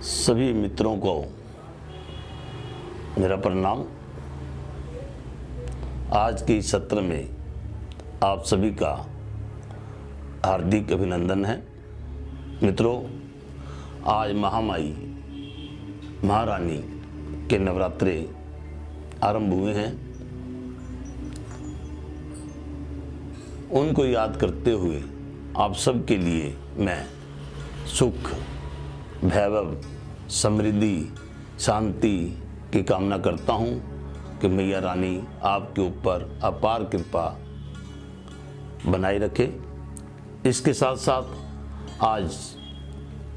सभी मित्रों को मेरा प्रणाम। आज के इस सत्र में आप सभी का हार्दिक अभिनंदन है। मित्रों, आज महामाई महारानी के नवरात्रे आरंभ हुए हैं। उनको याद करते हुए आप सबके लिए मैं सुख, वैभव, समृद्धि, शांति की कामना करता हूँ कि मैया रानी आपके ऊपर अपार कृपा बनाए रखे। इसके साथ साथ आज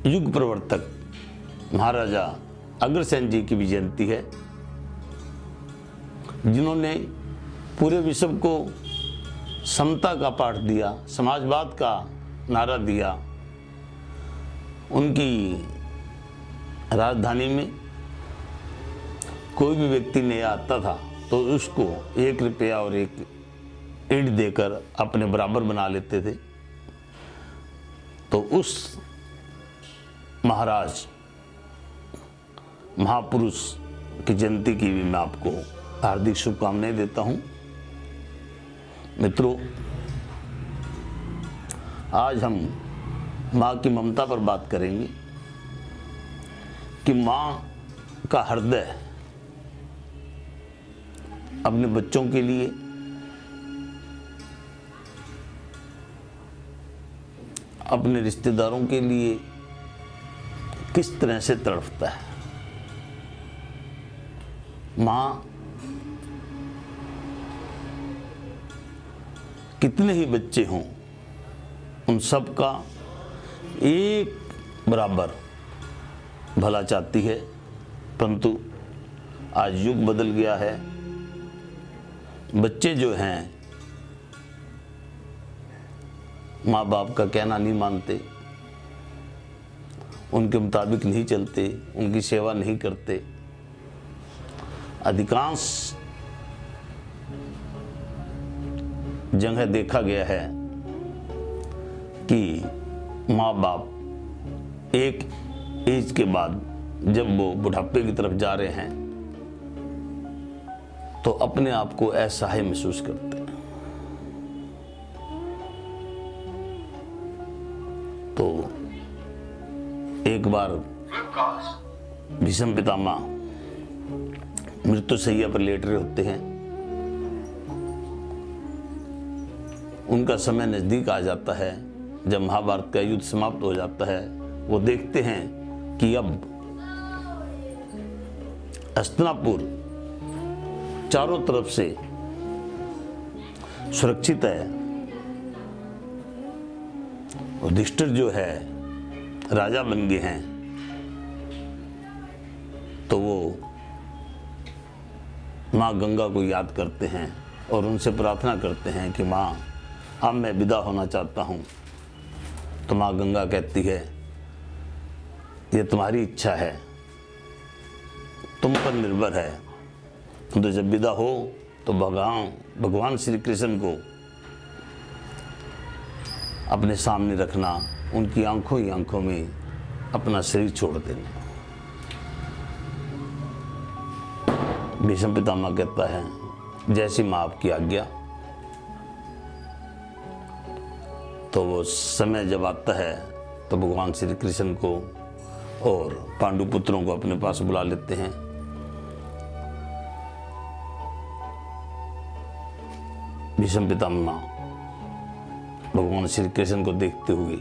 युग प्रवर्तक महाराजा अग्रसेन जी की भी जयंती है, जिन्होंने पूरे विश्व को समता का पाठ दिया, समाजवाद का नारा दिया। उनकी राजधानी में कोई भी व्यक्ति नहीं आता था तो उसको 1 रुपया और 1 ईंट देकर अपने बराबर बना लेते थे। तो उस महाराज महापुरुष की जयंती की भी मैं आपको हार्दिक शुभकामनाएं देता हूं। मित्रों, आज हम माँ की ममता पर बात करेंगे कि माँ का हृदय अपने बच्चों के लिए, अपने रिश्तेदारों के लिए किस तरह से तड़पता है। माँ कितने ही बच्चे हों, उन सब का एक बराबर भला चाहती है, परंतु आज युग बदल गया है। बच्चे जो हैं माँ बाप का कहना नहीं मानते, उनके मुताबिक नहीं चलते, उनकी सेवा नहीं करते। अधिकांश जगह देखा गया है कि माँ बाप एक एज के बाद जब वो बुढ़ापे की तरफ जा रहे हैं तो अपने आप को असहाय महसूस करते हैं। तो एक बार भीष्म पितामह मृत्युशैया पर लेट रहे होते हैं। उनका समय नजदीक आ जाता है। जब महाभारत का युद्ध समाप्त हो जाता है, वो देखते हैं कि अब हस्तिनापुर चारों तरफ से सुरक्षित है। युधिष्ठिर जो है राजा बन गए हैं, तो वो माँ गंगा को याद करते हैं और उनसे प्रार्थना करते हैं कि माँ, अब मैं विदा होना चाहता हूँ। तो माँ गंगा कहती है, ये तुम्हारी इच्छा है, तुम पर निर्भर है। तो जब विदा हो तो भगवान श्री कृष्ण को अपने सामने रखना, उनकी आंखों ही आंखों में अपना शरीर छोड़ देना। भीष्म पितामह कहता है, जैसी माँ आपकी आज्ञा। तो वो समय जब आता है तो भगवान श्री कृष्ण को और पांडु पुत्रों को अपने पास बुला लेते हैं। भीष्म पितामह भगवान श्री कृष्ण को देखते हुए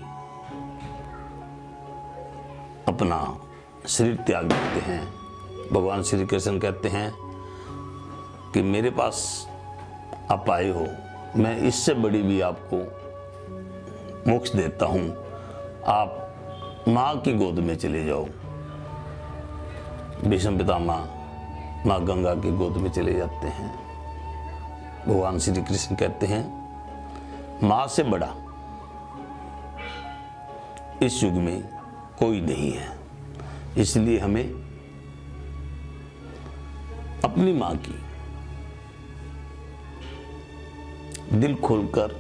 अपना शरीर त्याग देते हैं। भगवान श्री कृष्ण कहते हैं कि मेरे पास आप आए हो, मैं इससे बड़ी भी आपको मोक्ष देता हूं। आप माँ की गोद में चले जाओ। भीष्म पितामह माँ गंगा की गोद में चले जाते हैं। भगवान श्री कृष्ण कहते हैं, माँ से बड़ा इस युग में कोई नहीं है, इसलिए हमें अपनी माँ की दिल खोलकर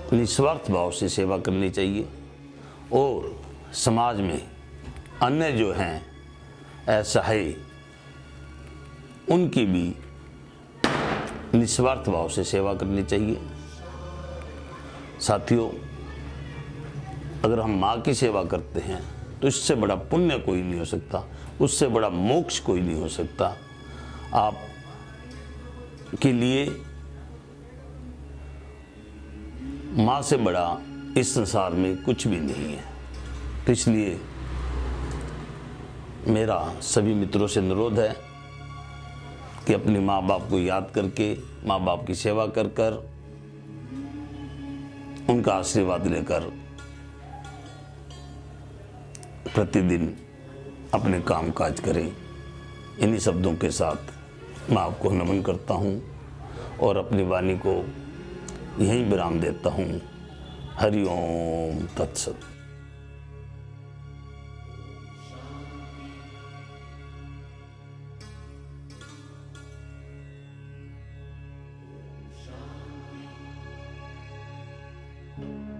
निस्वार्थ भाव से सेवा करनी चाहिए और समाज में अन्य जो हैं असहाय, उनकी भी निस्वार्थ भाव से सेवा करनी चाहिए। साथियों, अगर हम माँ की सेवा करते हैं तो इससे बड़ा पुण्य कोई नहीं हो सकता, उससे बड़ा मोक्ष कोई नहीं हो सकता। आप के लिए माँ से बड़ा इस संसार में कुछ भी नहीं है। तो इसलिए मेरा सभी मित्रों से अनुरोध है कि अपने माँ बाप को याद करके, माँ बाप की सेवा कर कर, उनका आशीर्वाद लेकर प्रतिदिन अपने काम काज करें। इन्हीं शब्दों के साथ मैं आपको नमन करता हूँ और अपनी वाणी को यहीं विराम देता हूँ। हरि ओम तत्सत। शांति।